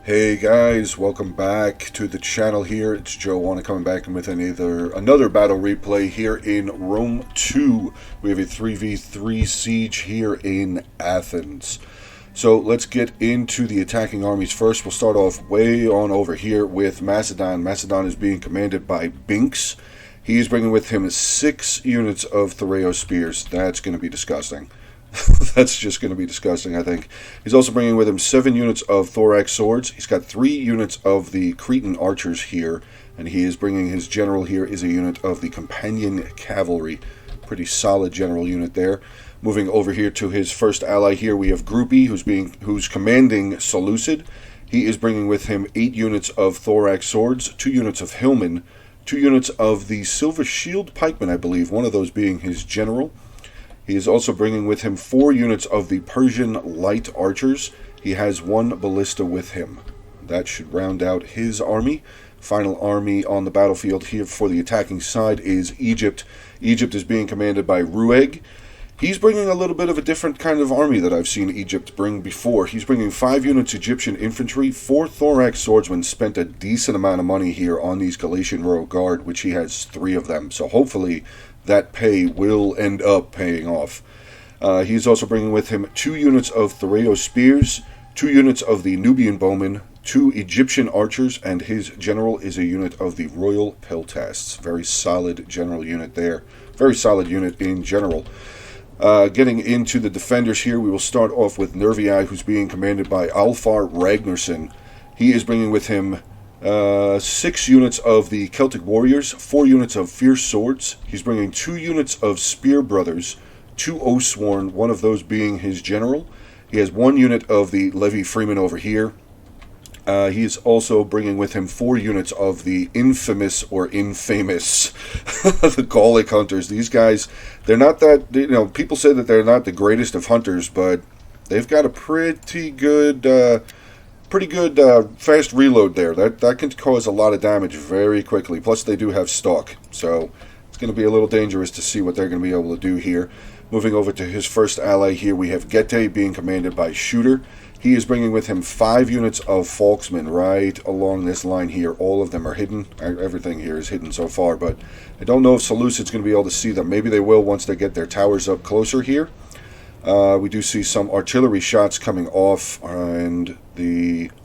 Hey guys, welcome back to the channel here. It's Joe Wanna coming back with another battle replay here in Rome 2. We have a 3v3 siege here in Athens. So let's get into the attacking armies first. We'll start off way on over here with Macedon. Macedon is being commanded by Binks. He is bringing with him 6 units of Thoreo spears. That's going to be disgusting. That's just going to be disgusting, I think. He's also bringing with him 7 units of thorax swords. He's got 3 units of the Cretan archers here, and he is bringing his general here is a unit of the companion cavalry. Pretty solid general unit there. Moving over here to his first ally here, we have Groupie, who's commanding Seleucid. He is bringing with him 8 units of thorax swords, 2 units of hillmen, 2 units of the silver shield pikemen, I believe, one of those being his general. He is also bringing with him 4 units of the Persian light archers. He has 1 ballista with him. That should round out his army. Final army on the battlefield here for the attacking side is Egypt. Egypt is being commanded by Rueg. He's bringing a little bit of a different kind of army that I've seen Egypt bring before. He's bringing 5 units Egyptian infantry, 4 thorax swordsmen. Spent a decent amount of money here on these Galatian Royal Guard, which he has 3 of them. So hopefully that pay will end up paying off. He's also bringing with him 2 units of Thoreo spears, 2 units of the Nubian bowmen, 2 Egyptian archers, and his general is a unit of the Royal Peltasts. Very solid general unit there. Very solid unit in general. Getting into the defenders here, we will start off with Nervii, who's being commanded by Alfar Ragnarsson. He is bringing with him 6 units of the Celtic warriors, 4 units of fierce swords. He's bringing 2 units of spear brothers, 2 Oathsworn, one of those being his general. He has 1 unit of the Levy Freeman over here. He is also bringing with him 4 units of the infamous or infamous the Gallic hunters. These guys, they're not that, people say that they're not the greatest of hunters, but they've got a pretty good fast reload there. That can cause a lot of damage very quickly. Plus, they do have stalk, so it's going to be a little dangerous to see what they're going to be able to do here. Moving over to his first ally here, we have Getae being commanded by Shooter. He is bringing with him 5 units of Falksmen right along this line here. All of them are hidden. Everything here is hidden so far, but I don't know if Seleucid's going to be able to see them. Maybe they will once they get their towers up closer here. We do see some artillery shots coming off, and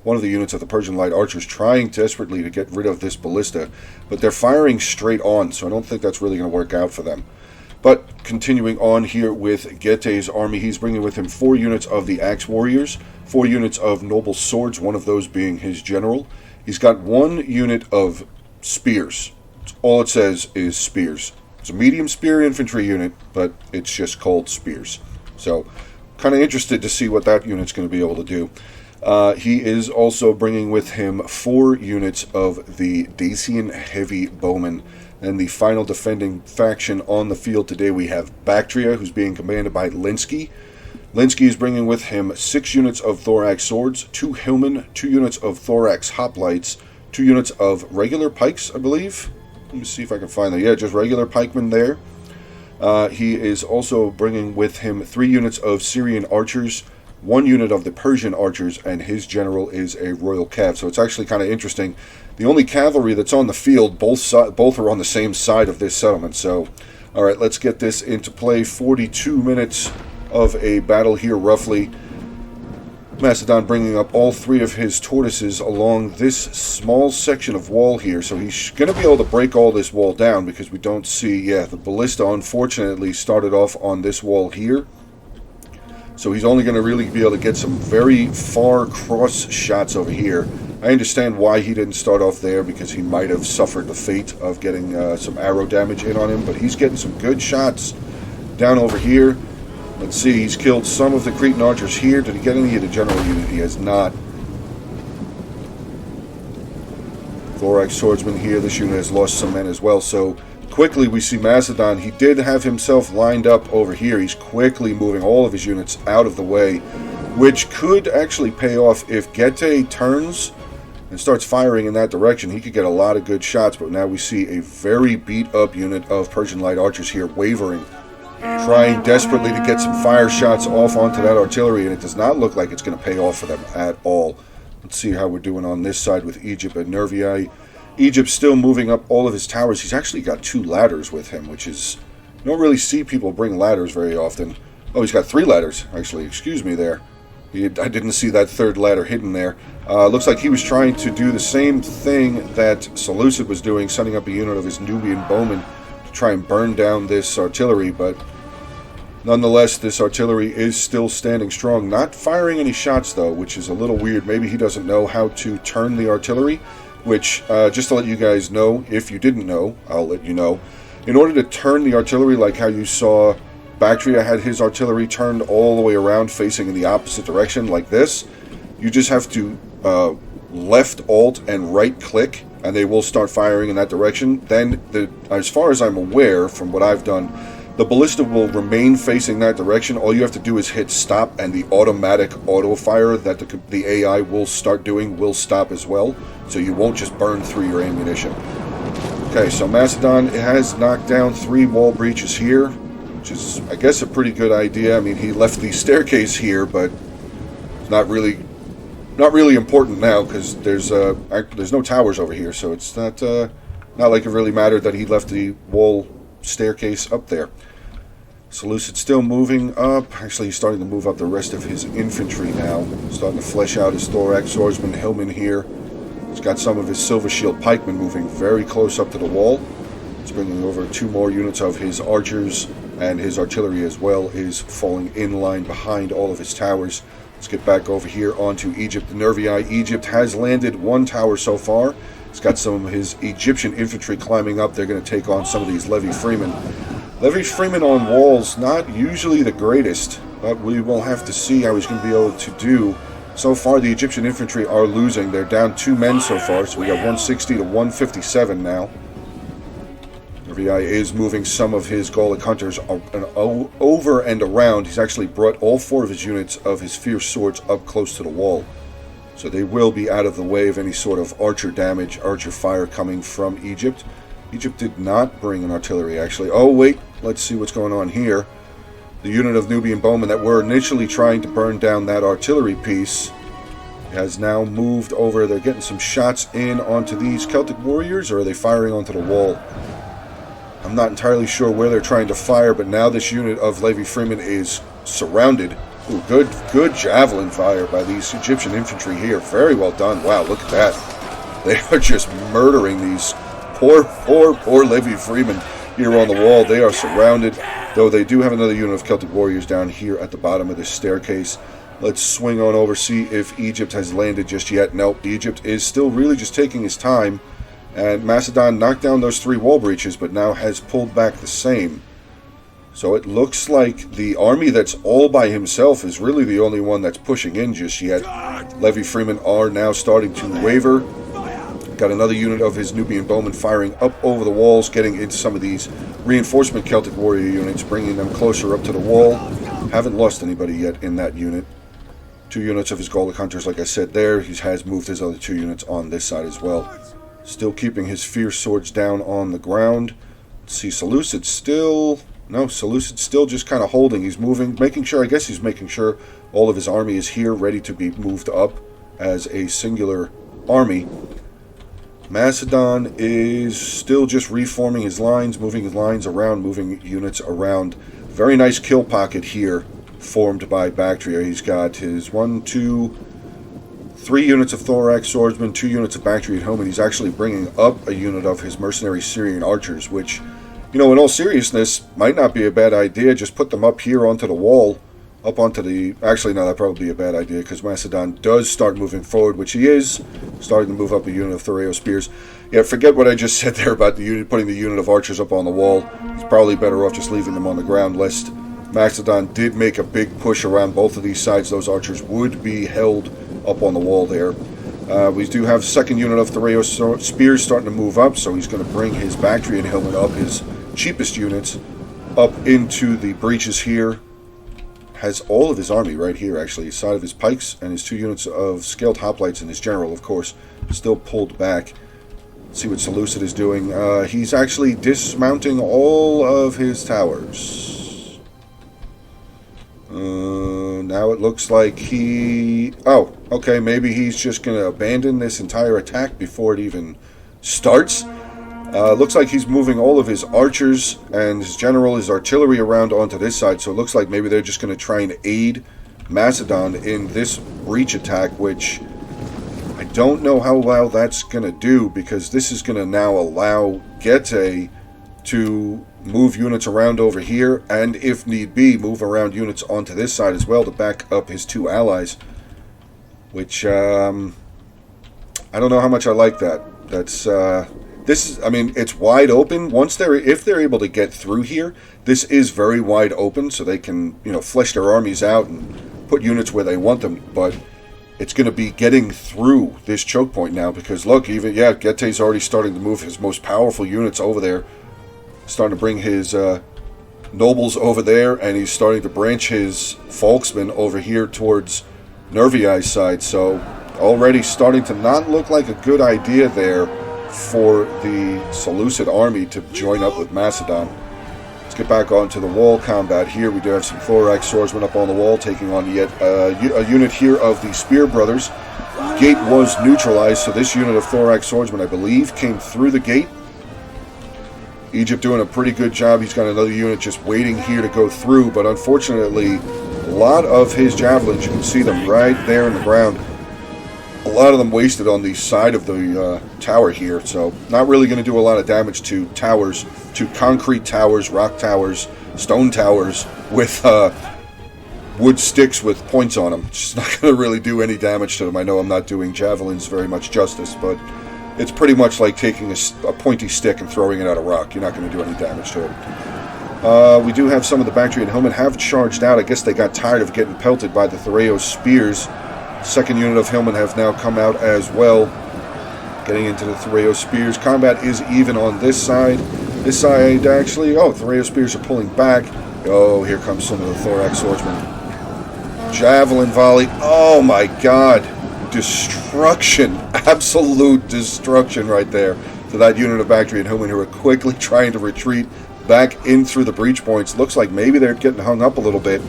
one of the units of the Persian light archers trying desperately to get rid of this ballista, but they're firing straight on, so I don't think that's really going to work out for them. But continuing on here with Getae's army, he's bringing with him 4 units of the Axe Warriors, 4 units of Noble Swords, one of those being his general. He's got 1 unit of spears. All it says is spears. It's a medium spear infantry unit, but it's just called spears. So, kind of interested to see what that unit's going to be able to do. He is also bringing with him 4 units of the Dacian heavy bowmen. And the final defending faction on the field today, we have Bactria, who's being commanded by Linsky. Linsky is bringing with him 6 units of thorax swords, 2 hillmen, 2 units of thorax hoplites, 2 units of regular pikes, I believe. Let me see if I can find that. Yeah, just regular pikemen there. He is also bringing with him 3 units of Syrian archers, 1 unit of the Persian archers, and his general is a Royal Cav. So it's actually kind of interesting. The only cavalry that's on the field, both are on the same side of this settlement. So, all right, let's get this into play. 42 minutes of a battle here, roughly. Macedon bringing up all 3 of his tortoises along this small section of wall here. So he's going to be able to break all this wall down because we don't see, the ballista unfortunately started off on this wall here. So he's only going to really be able to get some very far cross shots over here. I understand why he didn't start off there, because he might have suffered the fate of getting some arrow damage in on him. But he's getting some good shots down over here. Let's see, he's killed some of the Cretan archers here. Did he get any of the general unit? He has not. Thorax swordsman here. This unit has lost some men as well. So quickly we see Macedon. He did have himself lined up over here. He's quickly moving all of his units out of the way, which could actually pay off if Getae turns and starts firing in that direction. He could get a lot of good shots, but now we see a very beat-up unit of Persian light archers here wavering, trying desperately to get some fire shots off onto that artillery, and it does not look like it's going to pay off for them at all. Let's see how we're doing on this side with Egypt and Nervii. Egypt still moving up all of his towers. He's actually got 2 ladders with him, which is... You don't really see people bring ladders very often. Oh, he's got 3 ladders, actually. Excuse me there. I didn't see that 3rd ladder hidden there. Looks like he was trying to do the same thing that Seleucid was doing, sending up a unit of his Nubian bowmen to try and burn down this artillery, but nonetheless, this artillery is still standing strong. Not firing any shots, though, which is a little weird. Maybe he doesn't know how to turn the artillery, which, just to let you guys know, if you didn't know, I'll let you know. In order to turn the artillery, like how you saw Bactria had his artillery turned all the way around, facing in the opposite direction, like this, you just have to left alt and right click, and they will start firing in that direction. Then, as far as I'm aware, from what I've done, the ballista will remain facing that direction. All you have to do is hit stop, and the automatic auto fire that the AI will start doing will stop as well, so you won't just burn through your ammunition. Okay, so Macedon has knocked down 3 wall breaches here, which is, I guess, a pretty good idea. I mean, he left the staircase here, but it's not really important now because there's no towers over here, so it's not like it really mattered that he left the wall staircase up there. Seleucid still moving up. Actually, he's starting to move up the rest of his infantry now. Starting to flesh out his thorax swordsman Hillman here. He's got some of his silver shield pikemen moving very close up to the wall. He's bringing over 2 more units of his archers, and his artillery as well is falling in line behind all of his towers. Let's get back over here onto Egypt. The Nervii. Egypt has landed 1 tower so far. He's got some of his Egyptian infantry climbing up. They're going to take on some of these Levy Freemen. Levy Freemen on walls, not usually the greatest, but we will have to see how he's going to be able to do. So far, the Egyptian infantry are losing. They're down 2 men so far, so we got 160 to 157 now. Nervii is moving some of his Gallic hunters over and around. He's actually brought all 4 of his units of his fierce swords up close to the wall. So they will be out of the way of any sort of archer damage, archer fire coming from Egypt. Egypt did not bring an artillery, actually. Oh, wait. Let's see what's going on here. The unit of Nubian bowmen that were initially trying to burn down that artillery piece has now moved over. They're getting some shots in onto these Celtic warriors, or are they firing onto the wall? I'm not entirely sure where they're trying to fire, but now this unit of Levy Freemen is surrounded. Ooh, good javelin fire by these Egyptian infantry here. Very well done. Wow, look at that. They are just murdering these poor Levy Freemen here on the wall. They are surrounded, though they do have another unit of Celtic warriors down here at the bottom of this staircase. Let's swing on over, see if Egypt has landed just yet. Nope, Egypt is still really just taking his time. And Macedon knocked down those 3 wall breaches, but now has pulled back the same. So it looks like the army that's all by himself is really the only one that's pushing in just yet. Levy Freemen are now starting to waver. Got another unit of his Nubian bowmen firing up over the walls, getting into some of these reinforcement Celtic warrior units, bringing them closer up to the wall. Haven't lost anybody yet in that unit. 2 units of his Gallic hunters, like I said there. He has moved his other 2 units on this side as well. Still keeping his fierce swords down on the ground. Let's see, Seleucid still... No, Seleucid's still just kind of holding. He's moving, making sure, I guess he's making sure all of his army is here, ready to be moved up as a singular army. Macedon is still just reforming his lines, moving his lines around, moving units around. Very nice kill pocket here formed by Bactria. He's got his 3 units of thorax swordsmen, 2 units of Bactrian home, and he's actually bringing up a unit of his mercenary Syrian archers, which, you know, in all seriousness, might not be a bad idea. Just put them up here onto the wall, up onto the... Actually, no, that'd probably be a bad idea, because Macedon does start moving forward, which he is, starting to move up a unit of Thoreo spears. Yeah, forget what I just said there about the unit, putting the unit of archers up on the wall. He's probably better off just leaving them on the ground, lest Macedon did make a big push around both of these sides. Those archers would be held up on the wall there. We do have second unit of Thoreo spears starting to move up, so he's going to bring his Bactrian helmet up, his cheapest units, up into the breaches here. Has all of his army right here, actually. His side of his pikes and his 2 units of scaled hoplites and his general, of course, still pulled back. Let's see what Seleucid is doing. He's actually dismounting all of his towers. Now it looks like he... Oh, okay, maybe he's just going to abandon this entire attack before it even starts. Looks like he's moving all of his archers and his general, his artillery around onto this side. So it looks like maybe they're just going to try and aid Macedon in this breach attack, which I don't know how well that's going to do, because this is going to now allow Getae to move units around over here, and if need be, move around units onto this side as well to back up his two allies. Which, I don't know how much I like that. That's, this is, I mean, it's wide open. If they're able to get through here, this is very wide open, so they can, you know, flesh their armies out and put units where they want them, but it's going to be getting through this choke point now, because look, even, yeah, Getae's already starting to move his most powerful units over there. Starting to bring his nobles over there, and he's starting to branch his Volksmen over here towards Nerviai's side. So already starting to not look like a good idea there for the Seleucid army to join up with Macedon. Let's get back onto the wall combat here. We do have some Thorax swordsmen up on the wall, taking on yet a unit here of the Spear Brothers. Gate was neutralized, so this unit of Thorax swordsmen, I believe, came through the gate. Egypt doing a pretty good job. He's got another unit just waiting here to go through, but unfortunately, a lot of his javelins, you can see them right there in the ground. A lot of them wasted on the side of the tower here, so not really going to do a lot of damage to towers, to concrete towers, rock towers, stone towers with wood sticks with points on them. Just not going to really do any damage to them. I know I'm not doing javelins very much justice, but it's pretty much like taking a pointy stick and throwing it at a rock. You're not going to do any damage to it. We do have some of the Bactrian Hillmen have charged out. I guess they got tired of getting pelted by the Thraeos spears. Second unit of Hillmen have now come out as well, getting into the Thraeos spears. Combat is even on this side. This side, actually, oh, Thraeos spears are pulling back. Oh, here comes some of the Thorax swordsmen. Javelin volley. Oh my god. Destruction, absolute destruction right there to that unit of Bactrian Hillmen, who are quickly trying to retreat back in through the breach points. Looks like maybe they're getting hung up a little bit.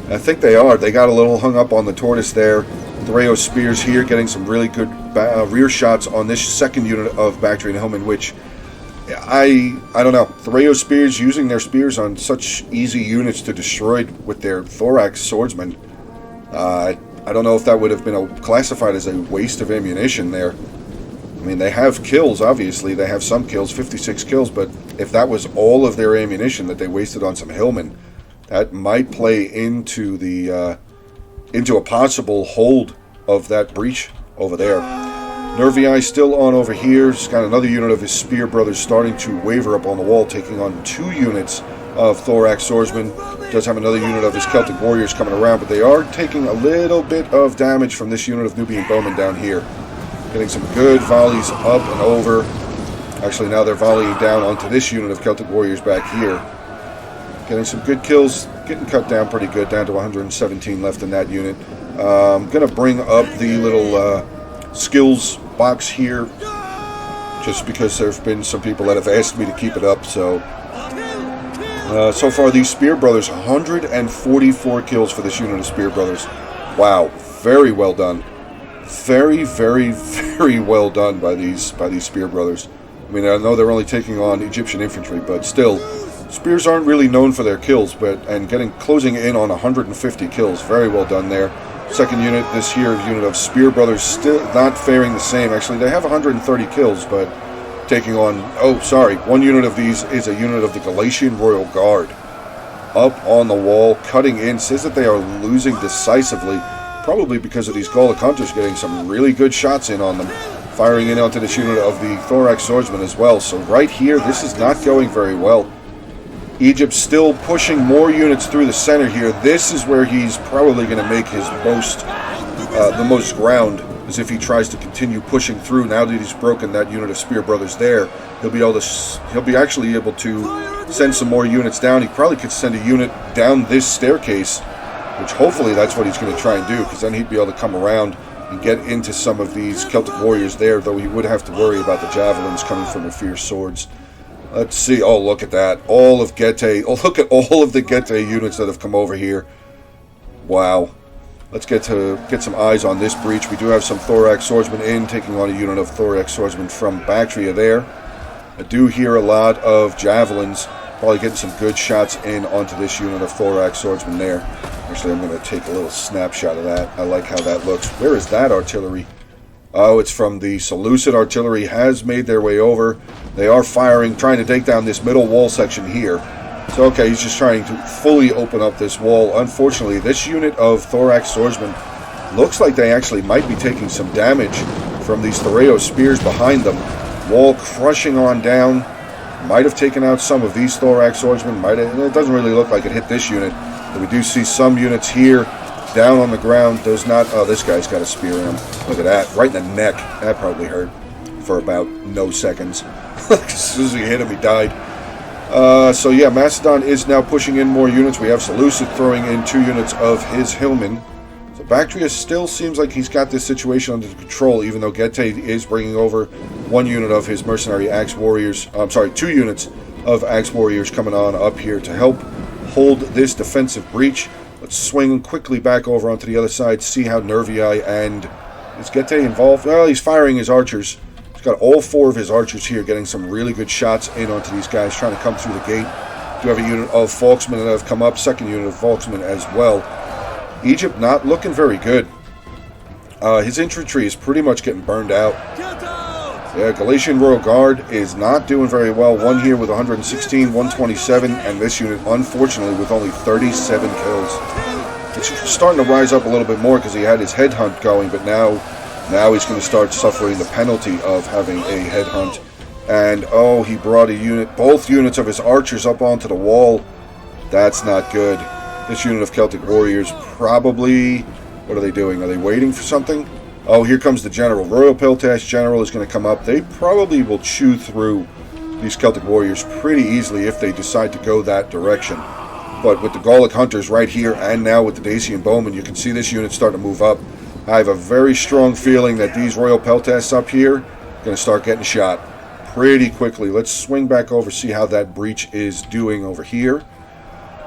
I think they are. They got a little hung up on the tortoise there. Thraeos spears here getting some really good rear shots on this second unit of Bactrian Hillmen, which I don't know. Thraeos spears, using their spears on such easy units to destroy with their Thorax swordsmen. I don't know if that would have been classified as a waste of ammunition there. I mean, they have kills, obviously. They have some kills, 56 kills, but if that was all of their ammunition that they wasted on some Hillmen, that might play into the into a possible hold of that breach over there. Nerviai still on over here. He's got another unit of his Spear Brothers starting to waver up on the wall, taking on 2 units of Thorax swordsmen. Does have another unit of his Celtic warriors coming around, but they are taking a little bit of damage from this unit of Nubian bowmen down here. Getting some good volleys up and over. Actually, now they're volleying down onto this unit of Celtic warriors back here. Getting some good kills, getting cut down pretty good, down to 117 left in that unit. I'm going to bring up the little skills box here, just because there have been some people that have asked me to keep it up, so... so far, these Spear Brothers, 144 kills for this unit of Spear Brothers. Wow, very well done. Very, very, very well done by these Spear Brothers. I mean, I know they're only taking on Egyptian infantry, but still, Spears aren't really known for their kills, and closing in on 150 kills. Very well done there. Second unit, this here unit of Spear Brothers, still not faring the same. Actually, they have 130 kills, but taking on, oh, sorry, one unit of these is a unit of the Galatian Royal Guard. Up on the wall, cutting in, says that they are losing decisively, probably because of these Gallic hunters getting some really good shots in on them, firing in onto this unit of the Thorax swordsmen as well. So right here, this is not going very well. Egypt still pushing more units through the center here. This is where he's probably going to make his the most ground, as if he tries to continue pushing through. Now that he's broken that unit of Spear Brothers there, he'll be actually able to send some more units down. He probably could send a unit down this staircase, which hopefully that's what he's going to try and do, because then he'd be able to come around and get into some of these Celtic warriors there, though he would have to worry about the javelins coming from the fierce swords. Let's see. Oh, look at that. All of Getae. Oh, look at all of the Getae units that have come over here. Wow. Let's get some eyes on this breach. We do have some Thorax Swordsmen in, taking on a unit of Thorax Swordsmen from Bactria there. I do hear a lot of Javelins. Probably getting some good shots in onto this unit of Thorax Swordsmen there. Actually, I'm going to take a little snapshot of that. I like how that looks. Where is that artillery? Oh, it's from the Seleucid artillery. Has made their way over. They are firing, trying to take down this middle wall section here. So, okay, he's just trying to fully open up this wall. Unfortunately, this unit of Thorax Swordsmen looks like they actually might be taking some damage from these Thoreo spears behind them. Wall crushing on down. Might have taken out some of these Thorax Swordsmen. It doesn't really look like it hit this unit. But we do see some units here down on the ground. Does not... Oh, this guy's got a spear in him. Look at that. Right in the neck. That probably hurt for about no seconds. As soon as he hit him, he died. So yeah, Macedon is now pushing in more units. We have Seleucid throwing in 2 units of his Hillmen. So Bactria still seems like he's got this situation under control, even though Getae is bringing over 1 unit of his mercenary Axe Warriors. I'm sorry, 2 units of Axe Warriors coming on up here to help hold this defensive breach. Let's swing quickly back over onto the other side, see how Nervii and... Is Getae involved? Well, he's firing his archers. He's got all 4 of his archers here getting some really good shots in onto these guys, trying to come through the gate. Do have a unit of Volksmen that have come up, 2nd unit of Volksmen as well. Egypt not looking very good. His infantry is pretty much getting burned out. Yeah, Galatian Royal Guard is not doing very well. 1 here with 116, 127, and this unit, unfortunately, with only 37 kills. It's starting to rise up a little bit more because he had his headhunt going, but now he's going to start suffering the penalty of having a headhunt. And, oh, he brought both units of his archers up onto the wall. That's not good. This unit of Celtic warriors probably... What are they doing? Are they waiting for something? Oh, here comes the general. Royal Peltash general is going to come up. They probably will chew through these Celtic warriors pretty easily if they decide to go that direction. But with the Gallic hunters right here, and now with the Dacian bowmen, you can see this unit starting to move up. I have a very strong feeling that these Royal Peltasts up here are going to start getting shot pretty quickly. Let's swing back over, see how that breach is doing over here.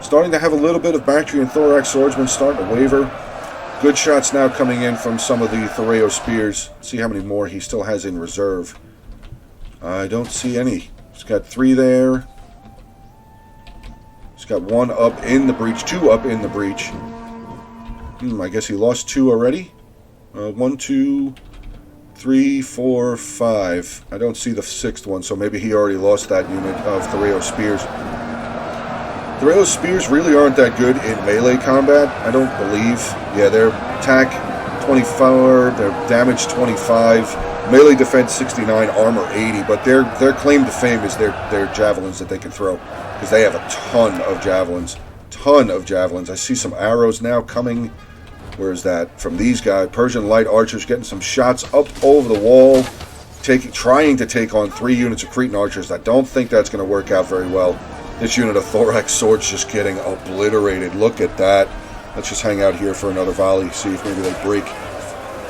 Starting to have a little bit of Bactrian Thorax Swordsmen starting to waver. Good shots now coming in from some of the Thoreo spears. See how many more he still has in reserve. I don't see any. He's got 3 there. He's got 1 up in the breach, 2 up in the breach. I guess he lost 2 already. 1, 2, 3, 4, 5. I don't see the 6th one, so maybe he already lost that unit of Thoreo spears. Thoreo spears really aren't that good in melee combat, I don't believe. Yeah, their attack 24, their damage 25, melee defense 69, armor 80, but their claim to fame is their javelins that they can throw, because they have a ton of javelins. Ton of javelins. I see some arrows now coming. Where is that? From these guys. Persian light archers getting some shots up over the wall, trying to take on 3 units of Cretan archers. I don't think that's going to work out very well. This unit of Thorax swords just getting obliterated. Look at that. Let's just hang out here for another volley, see if maybe they break.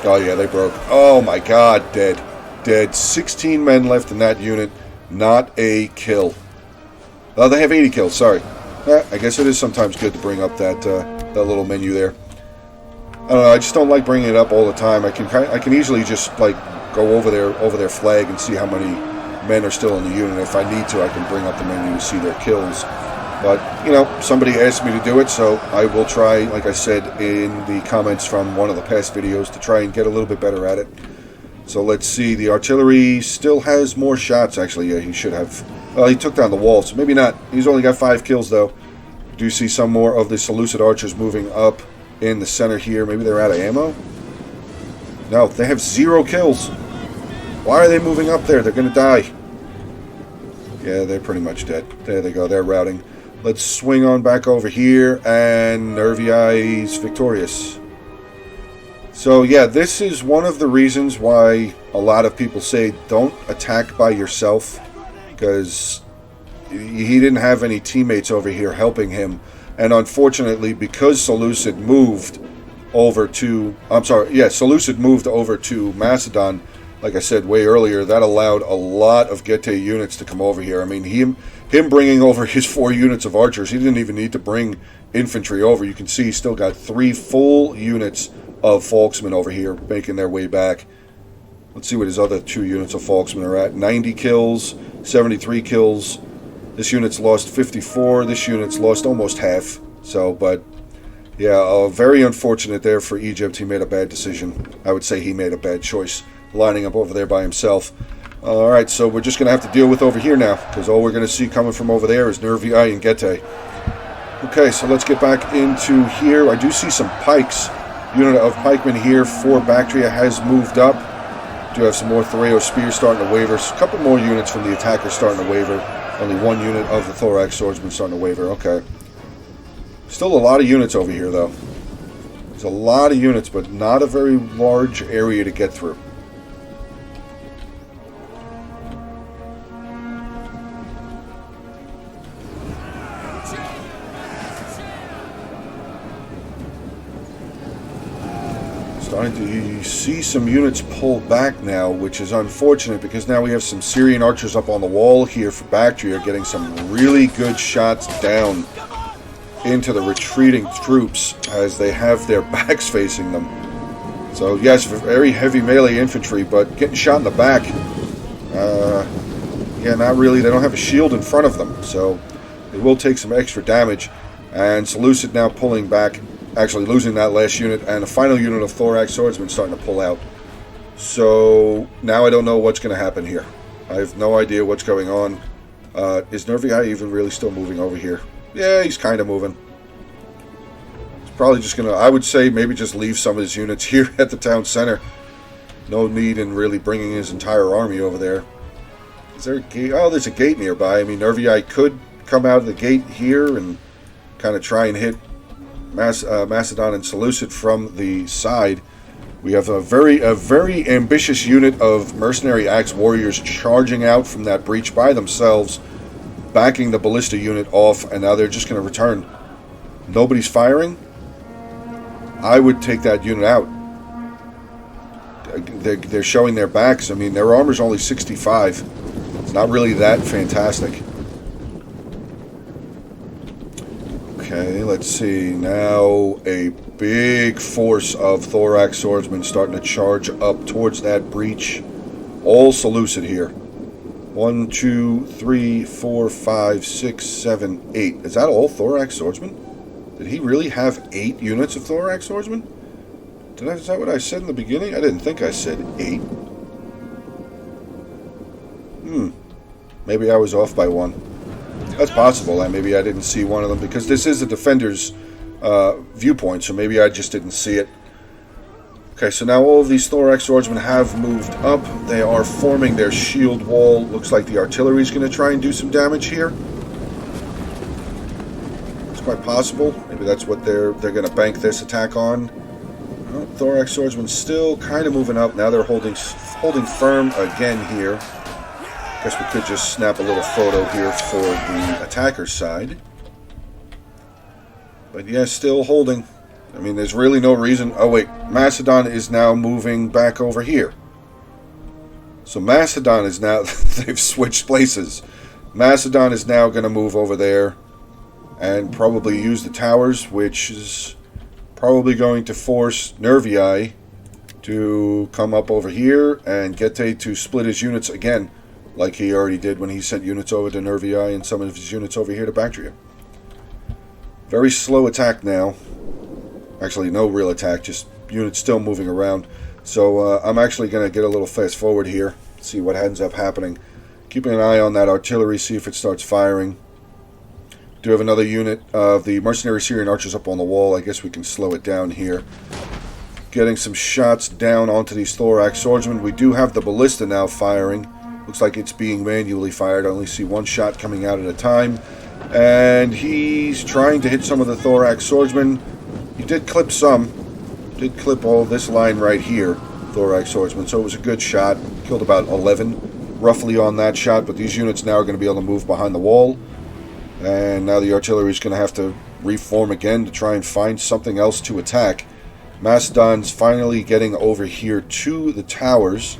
Oh yeah, they broke. Oh my god, dead. Dead. 16 men left in that unit. Not a kill. Oh, they have 80 kills, sorry. I guess it is sometimes good to bring up that little menu there. I don't know, I just don't like bringing it up all the time. I can easily just like go over their flag and see how many men are still in the unit. If I need to, I can bring up the menu to see their kills. But, you know, somebody asked me to do it, so I will try, like I said in the comments from one of the past videos, to try and get a little bit better at it. So let's see, the artillery still has more shots, actually. Yeah, he should have. Well, he took down the wall, so maybe not. He's only got 5 kills, though. Do see some more of the Seleucid archers moving up in the center here. Maybe they're out of ammo? No, they have 0 kills. Why are they moving up there? They're going to die. Yeah, they're pretty much dead. There they go. They're routing. Let's swing on back over here, and Nervii's victorious. So, yeah, this is one of the reasons why a lot of people say don't attack by yourself, because he didn't have any teammates over here helping him. And unfortunately, because Seleucid moved over to... Seleucid moved over to Macedon, like I said way earlier, that allowed a lot of Getae units to come over here. I mean, him bringing over his 4 units of archers, he didn't even need to bring infantry over. You can see he's still got 3 full units of Folksmen over here making their way back. Let's see what his other 2 units of Folksmen are at. 90 kills, 73 kills. This unit's lost 54. This unit's lost almost half. So, but yeah, very unfortunate there for Egypt. He made a bad decision. I would say he made a bad choice, lining up over there by himself. Alright, so we're just going to have to deal with over here now, because all we're going to see coming from over there is Nervii and Getae. Okay, so let's get back into here. I do see some pikes. Unit of pikemen here for Bactria has moved up. Do have some more Thoreo spears starting to waver. A couple more units from the attackers starting to waver. Only 1 unit of the thorax swordsman starting to waver. Okay. Still a lot of units over here, though. There's a lot of units, but not a very large area to get through. Starting to see some units pull back now, which is unfortunate because now we have some Syrian archers up on the wall here for Bactria getting some really good shots down into the retreating troops as they have their backs facing them. So yes, very heavy melee infantry, but getting shot in the back. Yeah, not really. They don't have a shield in front of them, so it will take some extra damage. And Seleucid now pulling back, actually losing that last unit, and a final unit of thorax swordsmen starting to pull out. So now I don't know what's going to happen here. I have no idea what's going on. Is Nervii even really still moving over here? Yeah, he's kind of moving. He's probably just going to, I would say, maybe just leave some of his units here at the town center. No need in really bringing his entire army over there. Is there a gate? Oh, there's a gate nearby. I mean, Nervii could come out of the gate here and kind of try and hit Macedon and Seleucid from the side. We have a very ambitious unit of mercenary axe warriors charging out from that breach by themselves, backing the ballista unit off, and now they're just going to return. Nobody's firing. I would take that unit out. They're showing their backs. I mean, their armor's only 65. It's not really that fantastic. Okay, let's see. Now a big force of thorax swordsmen starting to charge up towards that breach. All Seleucid here. 1, 2, 3, 4, 5, 6, 7, 8. Is that all thorax swordsmen? Did he really have 8 units of thorax swordsmen? Is that what I said in the beginning? I didn't think I said 8. Maybe I was off by 1. That's possible. Maybe I didn't see one of them because this is a defender's viewpoint, so maybe I just didn't see it. Okay, so now all of these thorax swordsmen have moved up. They are forming their shield wall. Looks like the artillery is going to try and do some damage here. It's quite possible. Maybe that's what they're going to bank this attack on. Well, thorax swordsmen still kind of moving up. Now they're holding firm again here. Guess we could just snap a little photo here for the attacker's side. But yeah, still holding. I mean, there's really no reason. Oh wait, Macedon is now moving back over here. So Macedon is now, they've switched places. Macedon is now going to move over there and probably use the towers, which is probably going to force Nervii to come up over here and Getae to split his units again, like he already did when he sent units over to Nervii and some of his units over here to Bactria. Very slow attack now. Actually, no real attack, just units still moving around. So I'm actually going to get a little fast forward here, see what ends up happening. Keeping an eye on that artillery, see if it starts firing. Do have another unit of the mercenary Syrian archers up on the wall. I guess we can slow it down here. Getting some shots down onto these thorax swordsmen. We do have the ballista now firing. Looks like it's being manually fired. I only see one shot coming out at a time. And he's trying to hit some of the thorax swordsmen. He did clip some. Did clip all this line right here, thorax swordsman. So it was a good shot. Killed about 11 roughly on that shot. But these units now are going to be able to move behind the wall. And now the artillery is going to have to reform again to try and find something else to attack. Macedon's finally getting over here to the towers.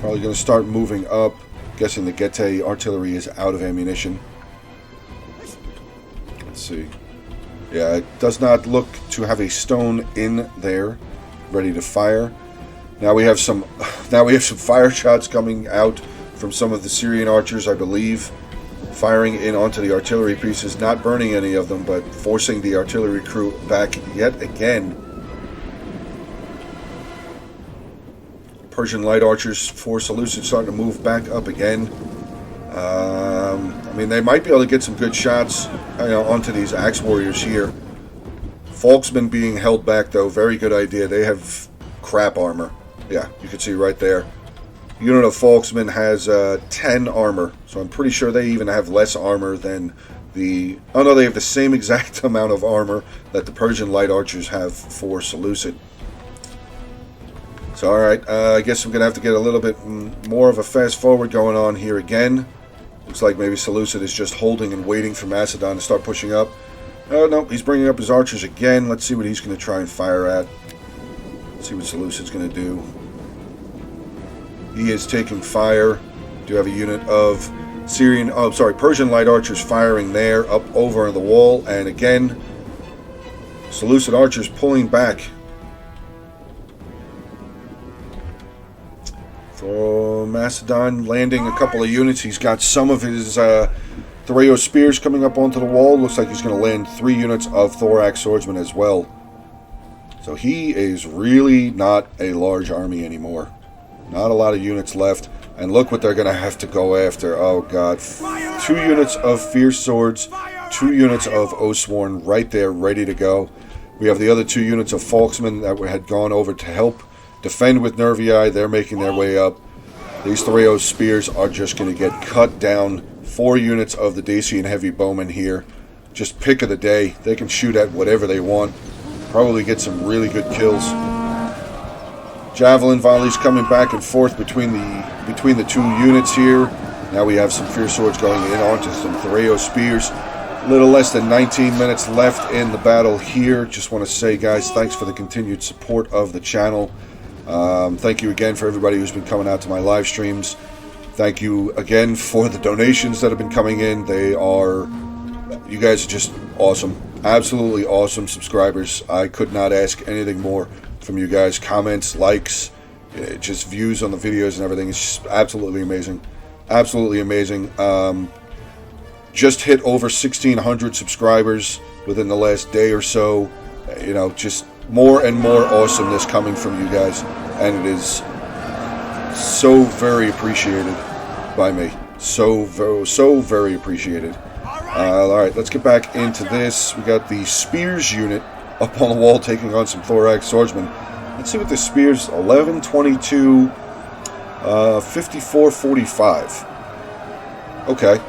Probably going to start moving up. Guessing the Gete artillery is out of ammunition. Let's see. Yeah, it does not look to have a stone in there, ready to fire. Now we have some fire shots coming out from some of the Syrian archers, I believe, firing in onto the artillery pieces, not burning any of them, but forcing the artillery crew back yet again. Persian light archers for Seleucid starting to move back up again. I mean, they might be able to get some good shots, onto these axe warriors here. Folksmen being held back, though, very good idea. They have crap armor. Yeah, you can see right there. Unit of Folksmen has 10 armor, so I'm pretty sure they even have less armor than the... Oh no, they have the same exact amount of armor that the Persian light archers have for Seleucid. So alright, I guess we're going to have to get a little bit more of a fast forward going on here again. Looks like maybe Seleucid is just holding and waiting for Macedon to start pushing up. Oh no, he's bringing up his archers again. Let's see what he's going to try and fire at. Let's see what Seleucid's going to do. He is taking fire. Do have a unit of Persian light archers firing there, up over the wall, and again, Seleucid archers pulling back. For Macedon, landing a couple of units. He's got some of his Thoreo spears coming up onto the wall. Looks like he's going to land 3 units of thorax swordsmen as well. So he is really not a large army anymore. Not a lot of units left. And look what they're going to have to go after. Oh, God. 2 units of fierce swords. 2 units of Oathsworn right there, ready to go. We have the other 2 units of Folksmen that had gone over to help defend with Nervii. They're making their way up. These Thoreo spears are just going to get cut down. 4 units of the Dacian heavy bowmen here. Just pick of the day. They can shoot at whatever they want. Probably get some really good kills. Javelin volleys coming back and forth between the 2 units here. Now we have some fierce swords going in onto some Thoreo spears. A little less than 19 minutes left in the battle here. Just want to say, guys, thanks for the continued support of the channel. Thank you again for everybody who's been coming out to my live streams. Thank you again for the donations that have been coming in. You guys are just awesome. Absolutely awesome subscribers. I could not ask anything more from you guys. Comments, likes, just views on the videos and everything. It's just absolutely amazing. Absolutely amazing. Just hit over 1,600 subscribers within the last day or so. Just more and more awesomeness coming from you guys, and it is so very appreciated by me. So very appreciated. Alright, let's get back into this. We got the Spears unit up on the wall taking on some thorax swordsmen. Let's see what the Spears, 11, 22, 54, 45. Okay.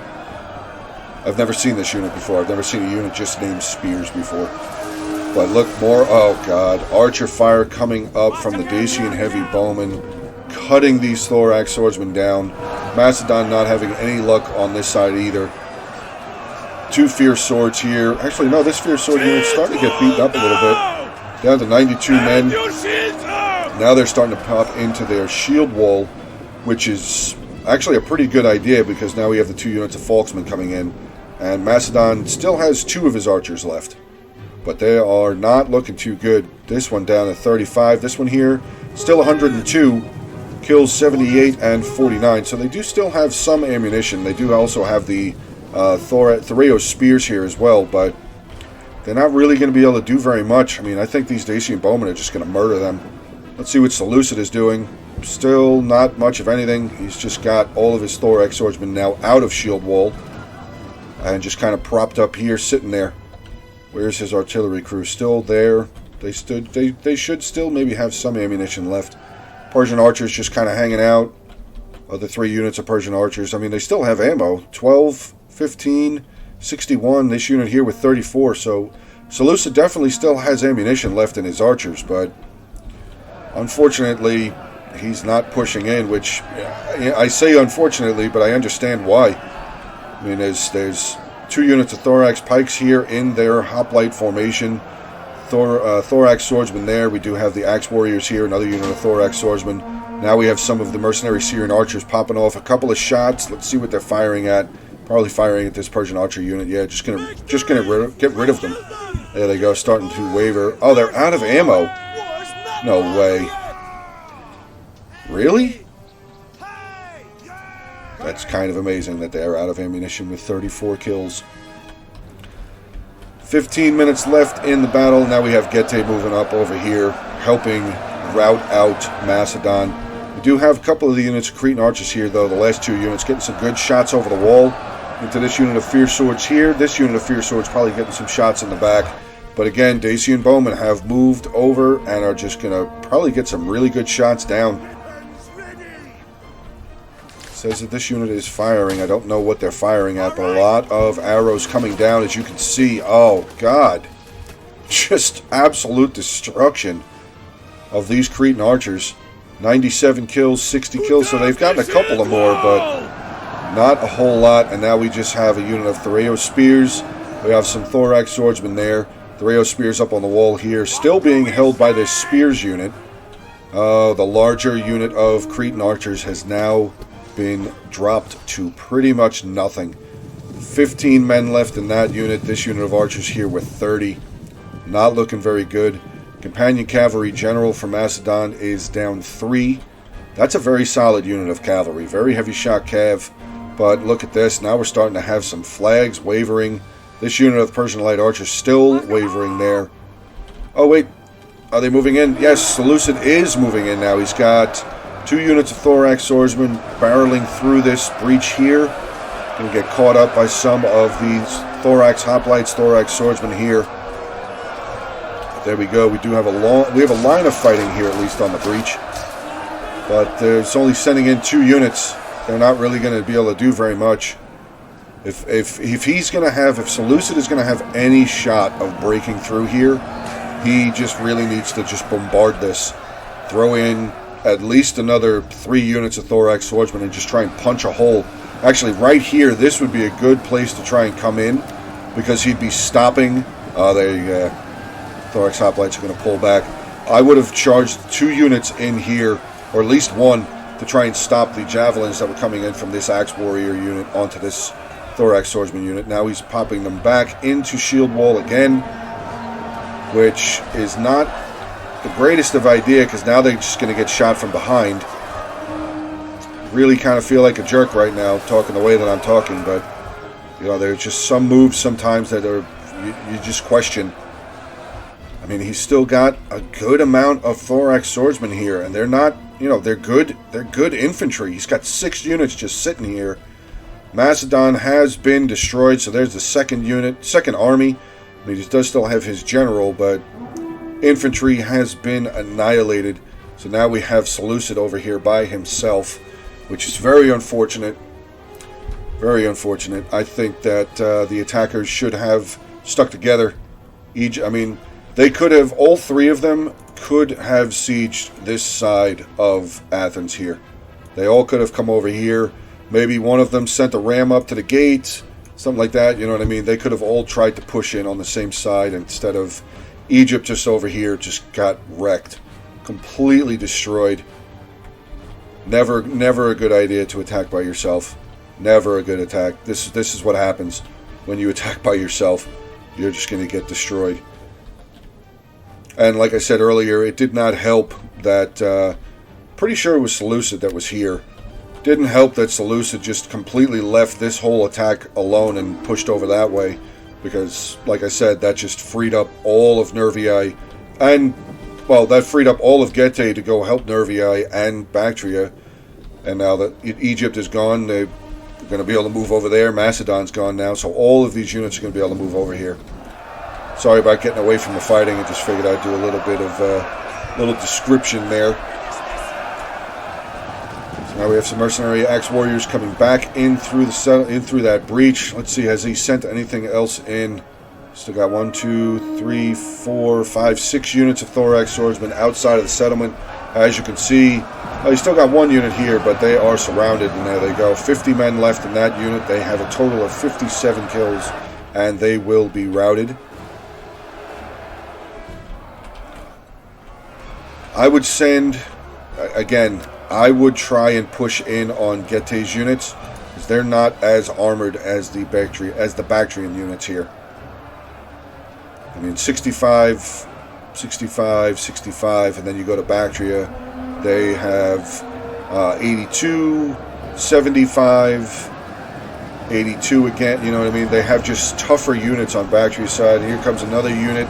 I've never seen this unit before. I've never seen a unit just named Spears before. But look more, oh god, archer fire coming up from the Dacian heavy bowmen, cutting these thorax swordsmen down. Macedon not having any luck on this side either. 2 fierce swords here. Actually, no, this fierce sword unit's starting to get beaten up a little bit. Down to 92 men. Now they're starting to pop into their shield wall, which is actually a pretty good idea because now we have the 2 units of Folksmen coming in. And Macedon still has 2 of his archers left. But they are not looking too good. This one down to 35. This one here, still 102. Kills 78 and 49. So they do still have some ammunition. They do also have the Thoreo spears here as well. But they're not really going to be able to do very much. I mean, I think these Dacian bowmen are just going to murder them. Let's see what Seleucid is doing. Still not much of anything. He's just got all of his thorax swordsmen now out of shield wall. And just kind of propped up here, sitting there. Where's his artillery crew? Still there. They should still maybe have some ammunition left. Persian archers just kind of hanging out. Other 3 units of Persian archers. I mean, they still have ammo. 12, 15, 61. This unit here with 34. So Seleucid definitely still has ammunition left in his archers. But unfortunately, he's not pushing in. Which, I say unfortunately, but I understand why. I mean, there's 2 units of thorax pikes here in their hoplite formation. Thorax swordsmen there. We do have the axe warriors here, another unit of thorax swordsmen. Now we have some of the mercenary Syrian archers popping off a couple of shots. Let's see what they're firing at. Probably firing at this Persian archer unit. Yeah, just gonna get rid of them. There they go, starting to waver. Oh, they're out of ammo. No way. Really? That's kind of amazing that they're out of ammunition with 34 kills. 15 minutes left in the battle. Now we have Getae moving up over here, helping rout out Macedon. We do have a couple of the units of Cretan archers here, though. The last two units getting some good shots over the wall into this unit of Fierce Swords here. This unit of Fierce Swords probably getting some shots in the back. But again, Dacian bowmen have moved over and are just going to probably get some really good shots down. Says that this unit is firing. I don't know what they're firing at, but a lot of arrows coming down, as you can see. Oh, God. Just absolute destruction of these Cretan archers. 97 kills, 60 kills, so they've gotten a couple of more, but not a whole lot. And now we just have a unit of Thoreo spears. We have some thorax swordsmen there. Thoreo spears up on the wall here, still being held by this spears unit. The larger unit of Cretan archers has now been dropped to pretty much nothing. 15 men left in that unit. This unit of archers here with 30. Not looking very good. Companion cavalry general from Macedon is down 3. That's a very solid unit of cavalry. Very heavy shot cav. But look at this. Now we're starting to have some flags wavering. This unit of Persian light archers still wavering there. Oh wait. Are they moving in? Yes, Seleucid is moving in now. He's got 2 units of thorax swordsmen barreling through this breach here. Going to get caught up by some of these thorax hoplites, thorax swordsmen here. There we go. We do have a line of fighting here, at least on the breach. But it's only sending in 2 units. They're not really going to be able to do very much. If Seleucid is going to have any shot of breaking through here, he just really needs to just bombard this. Throw in at least another 3 units of thorax swordsmen and just try and punch a hole. Actually, right here, this would be a good place to try and come in, because he'd be stopping. Thorax hoplites are going to pull back. I would have charged 2 units in here, or at least 1, to try and stop the javelins that were coming in from this axe warrior unit onto this thorax swordsman unit. Now he's popping them back into shield wall again, which is not the greatest of idea, because now they're just going to get shot from behind. Really kind of feel like a jerk right now talking the way that I'm talking, but there's just some moves sometimes that are you just question. I mean, he's still got a good amount of thorax swordsmen here, and they're not, they're good infantry. He's got 6 units just sitting here. Macedon has been destroyed, so there's the second army. I mean, he does still have his general, but infantry has been annihilated. So now we have Seleucid over here by himself, which is very unfortunate. Very unfortunate. I think that the attackers should have stuck together. They could have, all 3 of them could have sieged this side of Athens here. They all could have come over here. Maybe one of them sent a ram up to the gate, something like that, you know what I mean? They could have all tried to push in on the same side, instead of Egypt just over here just got wrecked. Completely destroyed. Never a good idea to attack by yourself. Never a good attack. This is what happens when you attack by yourself. You're just going to get destroyed. And like I said earlier, it did not help that, pretty sure it was Seleucid that was here. Didn't help that Seleucid just completely left this whole attack alone and pushed over that way. Because, like I said, that just freed up all of Nervii. And, well, that freed up all of Getae to go help Nervii and Bactria. And now that Egypt is gone, they're going to be able to move over there. Macedon's gone now, so all of these units are going to be able to move over here. Sorry about getting away from the fighting. I just figured I'd do a little bit of little description there. So now we have some mercenary axe warriors coming back in through that breach. Let's see, has he sent anything else in? Still got 1, 2, 3, 4, 5, 6 units of thorax swordsmen outside of the settlement. As you can see, he's still got 1 unit here, but they are surrounded, and there they go. 50 men left in that unit. They have a total of 57 kills, and they will be routed. I would send, again, I would try and push in on Gette's units, because they're not as armored as the Bactrian units here. I mean, 65, 65, 65, and then you go to Bactria. They have 82, 75, 82 again. You know what I mean? They have just tougher units on Bactria's side. And here comes another unit.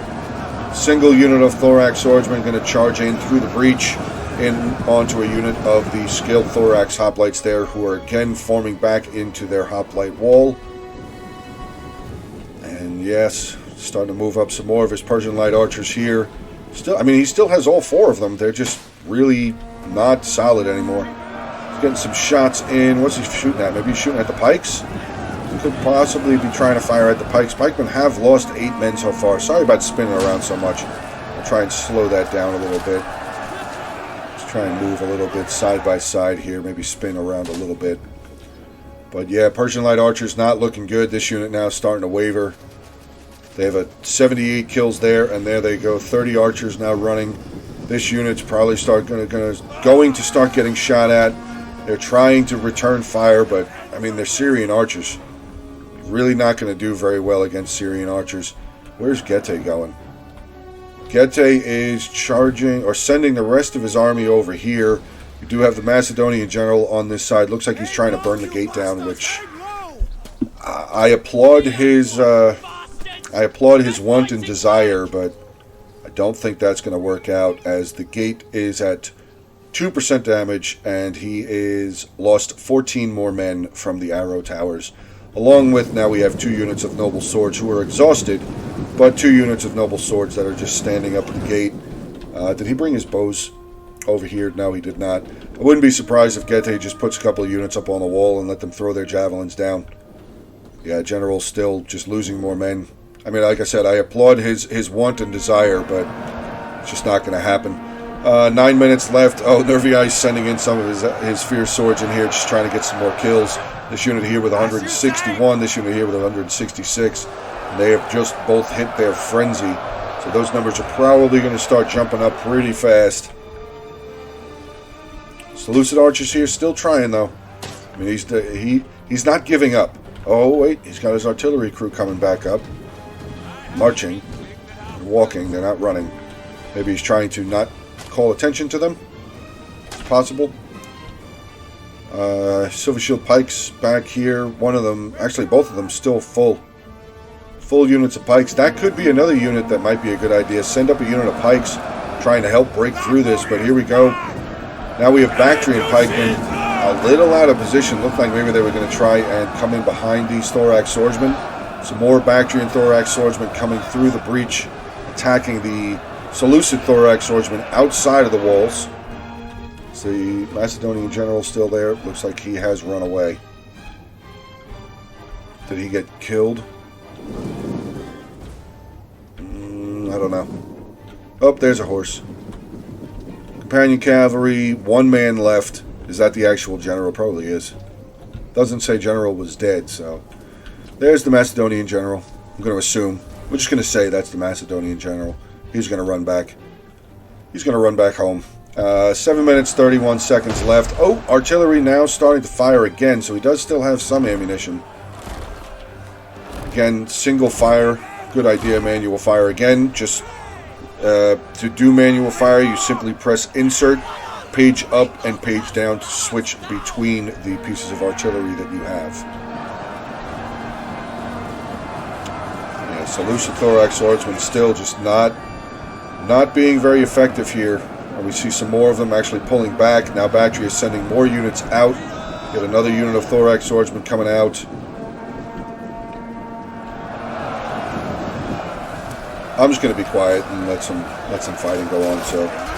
Single unit of Thorax Swordsmen going to charge in through the breach in onto a unit of the skilled Thorax Hoplites there, who are again forming back into their Hoplite wall. And yes, starting to move up some more of his Persian Light Archers here. Still, I mean, he still has all 4 of them. They're just really not solid anymore. He's getting some shots in. What's he shooting at? Maybe he's shooting at the pikes? He could possibly be trying to fire at the pikes. Pikemen have lost 8 men so far. Sorry about spinning around so much. I'll try and slow that down a little bit. Let's try and move a little bit side by side here. Maybe spin around a little bit. But yeah, Persian Light Archers not looking good. This unit now starting to waver. They have a 78 kills there, and there they go. 30 archers now running. This unit's probably going to start getting shot at. They're trying to return fire, but I mean, they're Syrian archers. Really not going to do very well against Syrian archers. Where's Gette going? Gette is charging or sending the rest of his army over here. We do have the Macedonian general on this side. Looks like he's trying to burn the gate down, which I applaud his. I applaud his want and desire, but I don't think that's going to work out, as the gate is at 2% damage, and he is lost 14 more men from the arrow towers. Along with, now we have 2 units of noble swords who are exhausted, but 2 units of noble swords that are just standing up at the gate. Did he bring his bows over here? No, he did not. I wouldn't be surprised if Gette just puts a couple of units up on the wall and let them throw their javelins down. Yeah, General's still just losing more men. I mean, like I said, I applaud his want and desire, but it's just not going to happen. 9 minutes left. Oh, Nervi's sending in some of his fierce swords in here, just trying to get some more kills. This unit here with 161, this unit here with 166. And they have just both hit their frenzy. So those numbers are probably going to start jumping up pretty fast. Seleucid Archers here, still trying though. I mean, he's not giving up. Oh wait, he's got his artillery crew coming back up. Marching, walking, they're not running. Maybe he's trying to not call attention to them. It's possible. Silver Shield Pikes back here. One of them, actually both of them, still full units of pikes. That could be another unit that might be a good idea. Send up a unit of pikes trying to help break through this, but here we go. Now we have Bactrian pikemen a little out of position. Looked like maybe they were going to try and come in behind these Thorax Swordsmen. Some more Bactrian Thorax Swordsmen coming through the breach, attacking the Seleucid Thorax Swordsmen outside of the walls. Is the Macedonian general still there? Looks like he has run away. Did he get killed? I don't know. Oh, there's a horse. Companion cavalry, 1 man left. Is that the actual general? Probably is. Doesn't say general was dead, so... There's the Macedonian general. I'm going to assume. We're just going to say that's the Macedonian general. He's going to run back. He's going to run back home. 7 minutes, 31 seconds left. Oh, artillery now starting to fire again, so he does still have some ammunition. Again, single fire. Good idea, manual fire. Again, just to do manual fire, you simply press insert, page up, and page down to switch between the pieces of artillery that you have. Seleucid Thorax Swordsmen still just not being very effective here. And we see some more of them actually pulling back. Now Bactria is sending more units out. Get another unit of Thorax Swordsmen coming out. I'm just going to be quiet and let some fighting go on. So.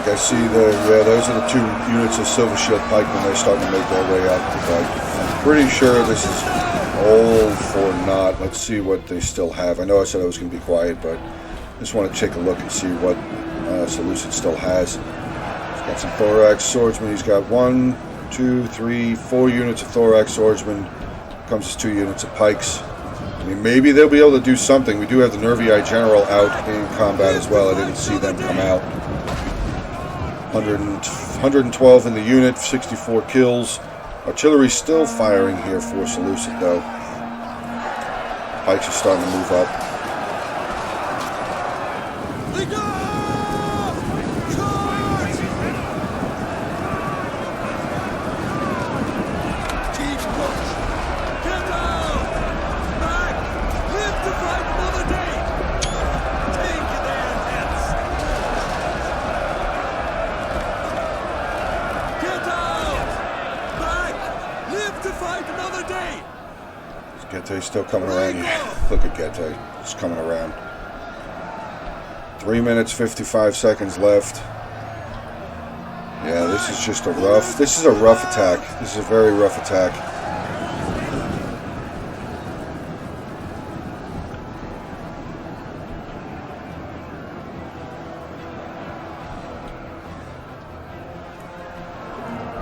I see those are the 2 units of Silver Shield Pikemen. They're starting to make their way up, but I'm pretty sure this is all for naught. Let's see what they still have. I know I said I was going to be quiet, but I just want to take a look and see what Seleucid still has. He's got some Thorax Swordsmen. He's got 1, 2, 3, 4 units of Thorax Swordsmen. Comes his 2 units of Pikes. I mean, maybe they'll be able to do something. We do have the Nervii General out in combat as well. I didn't see them come out. 112 in the unit, 64 kills. Artillery still firing here for Seleucid, though. Pikes are starting to move up. Gette's still coming around. Look at Gette. He's coming around. 3 minutes, 55 seconds left. Yeah, this is just a rough... This is a rough attack. This is a very rough attack.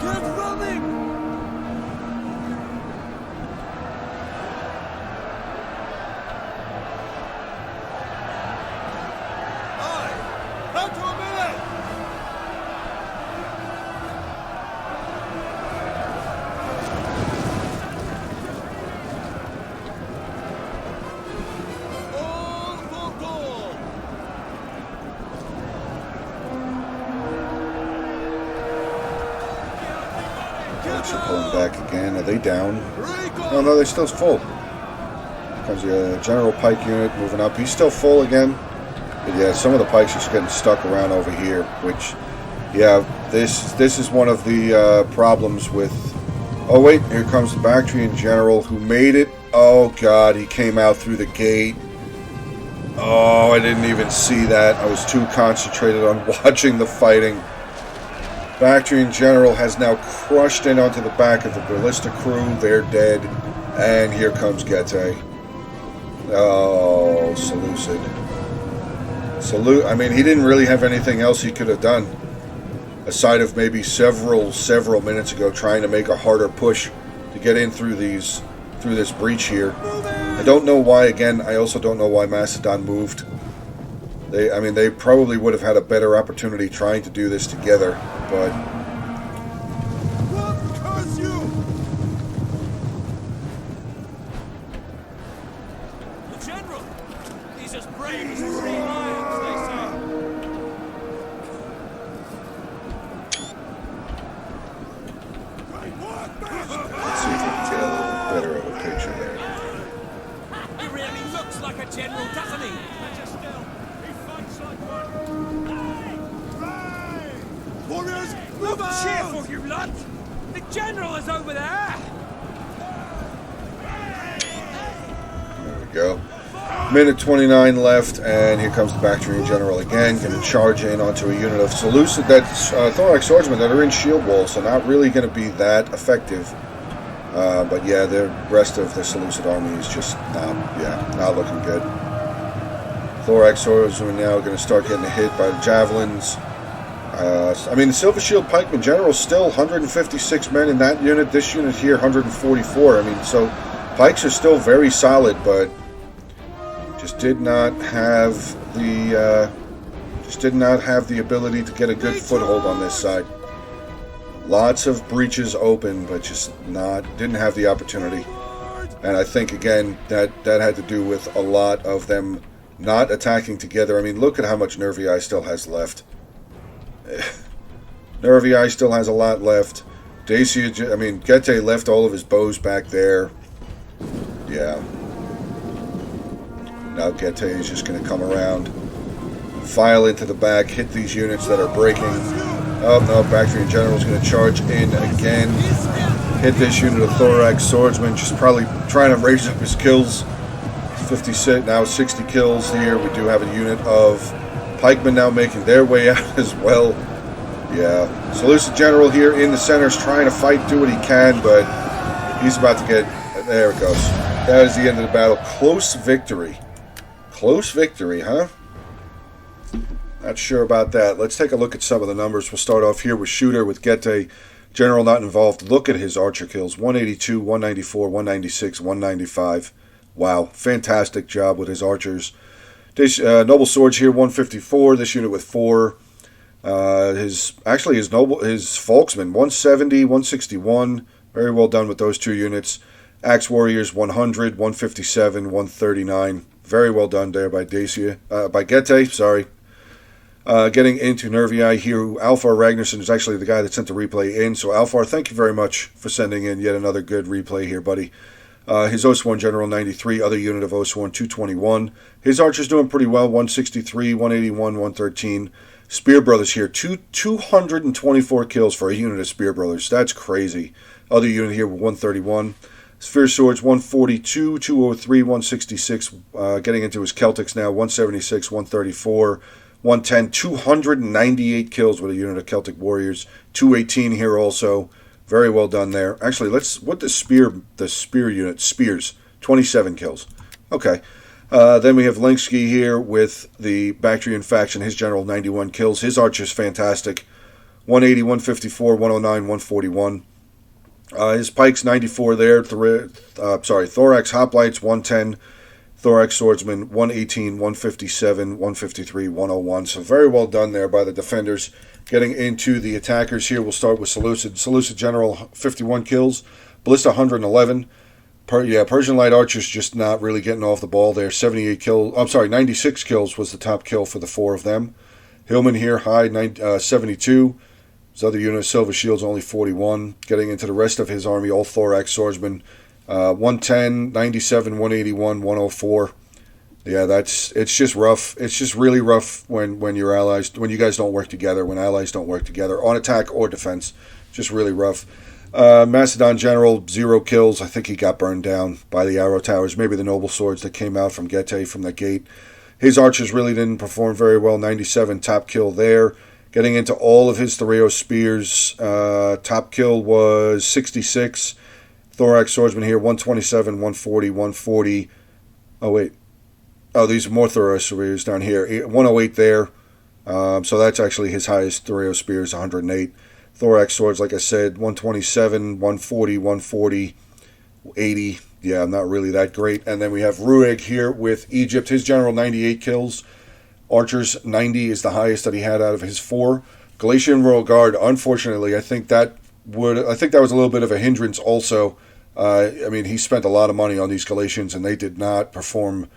Get running! Are pulling back again. Are they down? Oh no, they're still full. Comes the General Pike unit moving up. He's still full again. But yeah, some of the pikes are just getting stuck around over here, which, yeah, this is one of the problems with... Oh wait, here comes the Bactrian General who made it. Oh god, he came out through the gate. Oh, I didn't even see that. I was too concentrated on watching the fighting. Bactrian General has now crushed in onto the back of the ballista crew. They're dead. And here comes Gette. Oh, Seleucid. I mean, he didn't really have anything else he could have done. Aside of maybe several minutes ago trying to make a harder push to get in through this breach here. I don't know why, again, I also don't know why Macedon moved. They probably would have had a better opportunity trying to do this together, but... What curse you? The General! He's as brave as 3 lions, they say. Let's see if we can get a little better of a picture there. He really looks like a general, doesn't he? Warriors, look cheerful, you lot! The General is over there! There we go. Minute 29 left, and here comes the Bactrian General again, going to charge in onto a unit of Seleucid, that's Thorax Swordsmen that are in shield wall, so not really going to be that effective. But yeah, the rest of the Seleucid army is just not looking good. Thorax Swordsmen now going to start getting hit by the javelins. The Silver Shield Pikeman General still 156 men in that unit. This unit here, 144. So pikes are still very solid, but just did not have the ability to get a good foothold on this side. Lots of breaches open, but just didn't have the opportunity. And I think again that had to do with a lot of them not attacking together. Look at how much Nervii still has left. Nervii still has a lot left. Gette left all of his bows back there. Yeah. Now Gette is just going to come around, file into the back, hit these units that are breaking. Oh no, Bactrian General is going to charge in again. Hit this unit of Thorax Swordsmen, just probably trying to raise up his kills. 56, now 60 kills here. We do have a unit of pikemen now making their way out as well. Yeah. Seleucid General here in the center is trying to fight, do what he can, but he's about to get... There it goes. That is the end of the battle. Close victory. Close victory, huh? Not sure about that. Let's take a look at some of the numbers. We'll start off here with Shooter, with Gete. General not involved. Look at his archer kills. 182, 194, 196, 195. Wow. Fantastic job with his archers. Noble Swords here, 154. This unit with 4. His Folksman, 170, 161. Very well done with those 2 units. Axe Warriors, 100, 157, 139. Very well done there by Gete, sorry. Getting into Nervii here, Alfar Ragnarsson is actually the guy that sent the replay in. So Alfar, thank you very much for sending in yet another good replay here, buddy. His Oathsworn General, 93. Other unit of Oathsworn, 221. His archer's doing pretty well, 163, 181, 113. Spear Brothers here, 224 kills for a unit of Spear Brothers. That's crazy. Other unit here, 131. Sphere Swords, 142, 203, 166. Getting into his Celtics now, 176, 134, 110. 298 kills with a unit of Celtic Warriors. 218 here also. Very well done there. Actually, what the spear unit, Spears, 27 kills. Okay. Then we have Linsky here with the Bactrian faction. His general, 91 kills. His archer's fantastic. 180, 154, 109, 141. His pikes, 94 there. Thorax Hoplites, 110. Thorax Swordsman, 118, 157, 153, 101. So very well done there by the defenders. Getting into the attackers here, we'll start with Seleucid. Seleucid General, 51 kills. Ballista, 111. Persian Light Archers just not really getting off the ball there. 96 kills was the top kill for the 4 of them. Hillman here, high, 72. His other unit, Silver Shields, only 41. Getting into the rest of his army, all Thorax Swordsmen. 110, 97, 181, 104. Yeah, it's just rough. It's just really rough when your allies, when you guys don't work together, when allies don't work together, on attack or defense. Just really rough. Macedon General, 0 kills. I think he got burned down by the arrow towers. Maybe the noble swords that came out from Gete from the gate. His archers really didn't perform very well. 97 top kill there. Getting into all of his Thoreau spears, top kill was 66. Thorax Swordsman here, 127, 140, 140. Oh, wait. Oh, these are more Thoreau spears down here. 108 there. So that's actually his highest Thoreau spears, 108. Thorax Swords, like I said, 127, 140, 140, 80. Yeah, not really that great. And then we have Rueg here with Egypt. His general, 98 kills. Archers, 90 is the highest that he had out of his 4. Galatian Royal Guard, unfortunately, I think that was a little bit of a hindrance also. I mean, he spent a lot of money on these Galatians, and they did not perform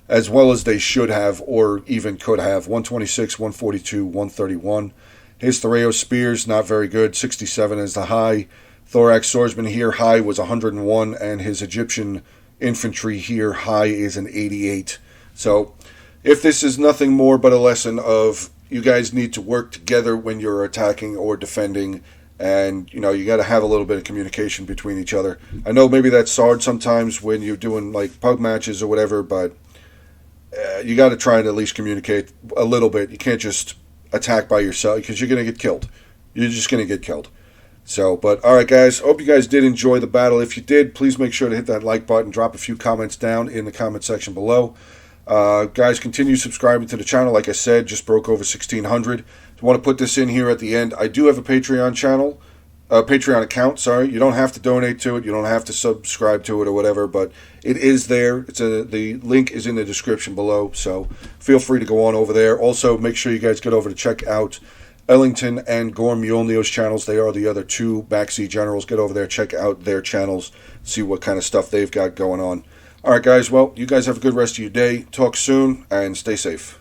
as well as they should have or even could have. 126, 142, 131. His Thoreau spears, not very good. 67 is the high. Thorax Swordsman here, high was 101, and his Egyptian infantry here, high is an 88. So if this is nothing more but a lesson of you guys need to work together when you're attacking or defending, and you got to have a little bit of communication between each other. I know maybe that's hard sometimes when you're doing like pug matches or whatever, but you got to try and at least communicate a little bit. You can't just attack by yourself because you're going to get killed. You're just going to get killed. So, but all right, guys, hope you guys did enjoy the battle. If you did, please make sure to hit that like button, drop a few comments down in the comment section below. Guys, continue subscribing to the channel. Like I said, just broke over 1,600. I want to put this in here at the end. I do have a Patreon channel, Patreon account. Sorry, you don't have to donate to it. You don't have to subscribe to it or whatever, but it is there. The link is in the description below, so feel free to go on over there. Also, make sure you guys get over to check out Ellington and Gorm Mjolnir's channels. They are the other 2 backseat generals. Get over there, check out their channels, see what kind of stuff they've got going on. All right, guys. Well, you guys have a good rest of your day. Talk soon, and stay safe.